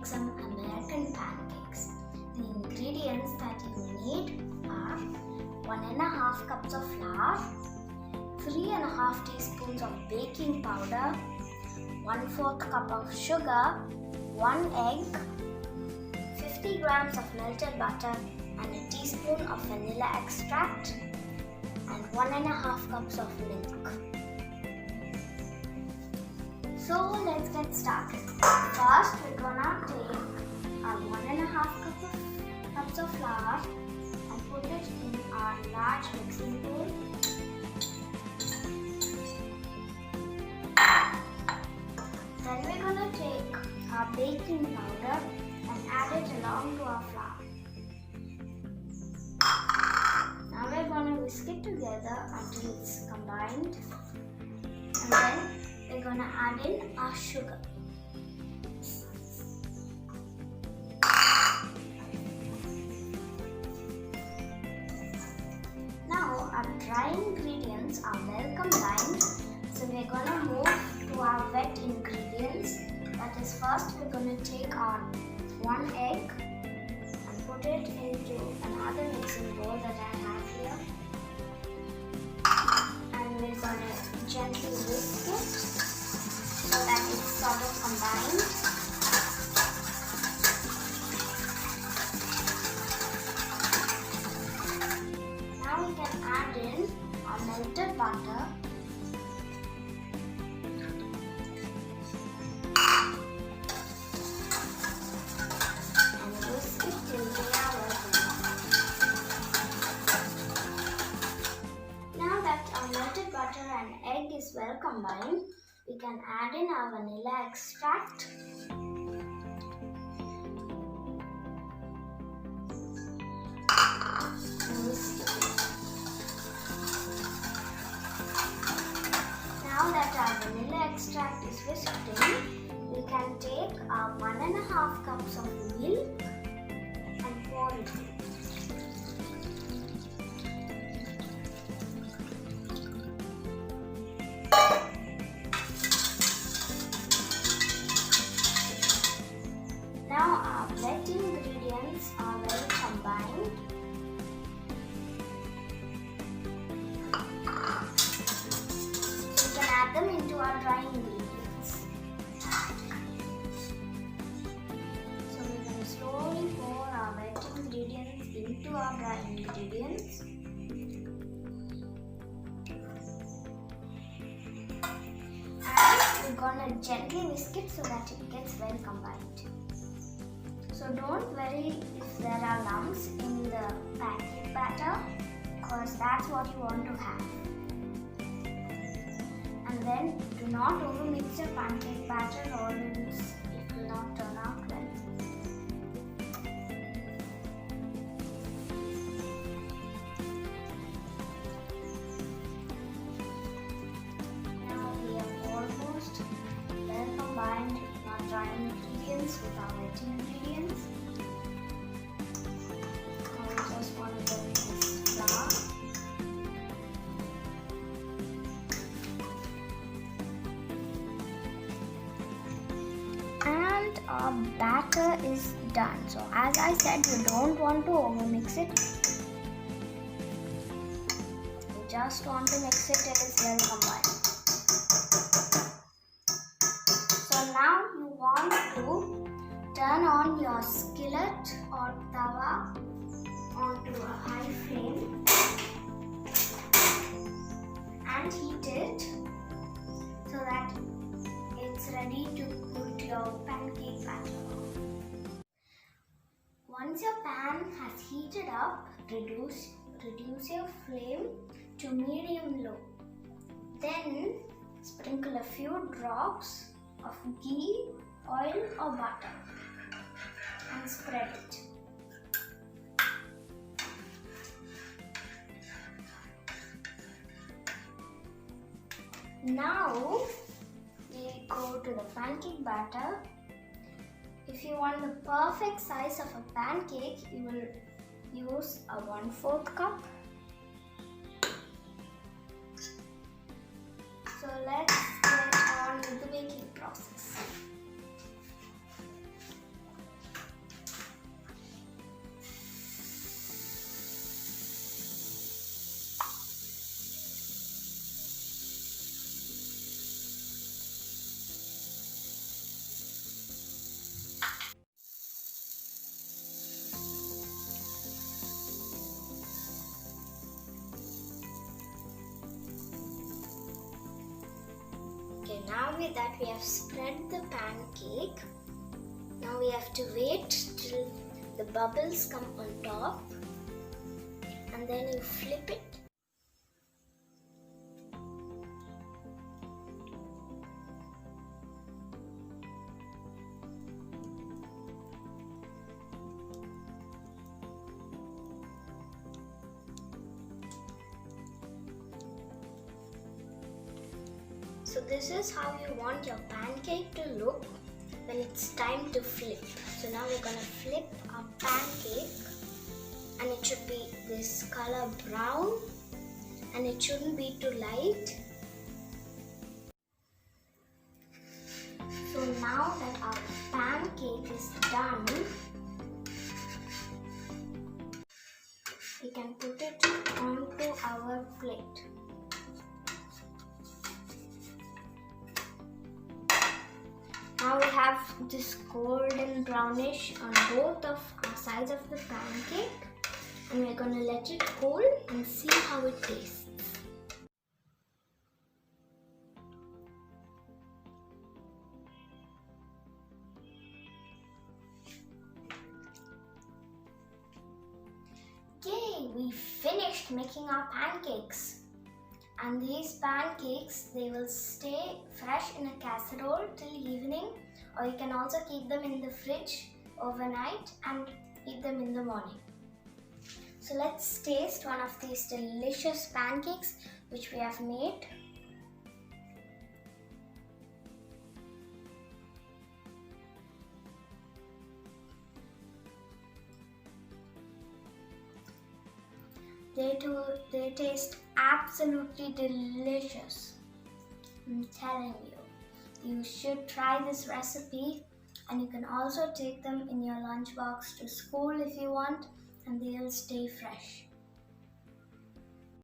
make some American pancakes. The ingredients that you need are 1.5 cups of flour, 3.5 teaspoons of baking powder, 1/4 cup of sugar, 1 egg, 50 grams of melted butter and a teaspoon of vanilla extract and 1.5 cups of milk. So let's get started. First we're gonna take our 1.5 cups of flour and put it in our large mixing bowl. Then we're gonna take our baking powder and add it along to our flour. Now we're gonna whisk it together until it's combined, and then we're gonna add in our sugar. Now our dry ingredients are well combined, so we're gonna move to our wet ingredients. That is, first we're gonna take our 1 egg and put it into another mixing bowl that I have here, and we're gonna gently whisk it so that it's sort of combined. Now we can add in our melted butter and whisk it till they are well combined. Now that our melted butter and egg is well combined, we can add in our vanilla extract and whisk it. Now that our vanilla extract is whisked in, we can take our 1.5 cups of milk and pour it in. Now our wet ingredients are well combined. So we can add them into our dry ingredients. So we're going to slowly pour our wet ingredients into our dry ingredients. And we're going to gently whisk it so that it gets well combined. So don't worry if there are lumps in the pancake batter, because that's what you want to have. And then do not overmix your pancake batter or else it will not turn out well. Now we have almost well combined our dry ingredients with our wet ingredients. Now we just want to get this flour. And our batter is done. So as I said, you don't want to overmix it. You just want to mix it till it's well combined. So now you want to turn on your skillet or tawa onto a high flame and heat it so that it's ready to put your pancake batter on. Once your pan has heated up, reduce your flame to medium-low. Then sprinkle a few drops of ghee, oil or butter and spread it. Now we go to the pancake batter. If you want the perfect size of a pancake, you will use a 1/4 cup. So let's get on with the baking process. with that we have spread the pancake. Now we have to wait till the bubbles come on top and then you flip it. So this is how you want your pancake to look when it's time to flip. So now we're gonna flip our pancake and it should be this color brown and it shouldn't be too light. So now that our pancake is done, we can put it onto our plate. Now we have this golden brownish on both of our sides of the pancake and we're going to let it cool and see how it tastes. Okay, we finished making our pancakes. And these pancakes, they will stay fresh in a casserole till evening, or you can also keep them in the fridge overnight and eat them in the morning. So let's taste one of these delicious pancakes which we have made. They taste absolutely delicious. I'm telling you, you should try this recipe, and you can also take them in your lunchbox to school if you want, and they'll stay fresh.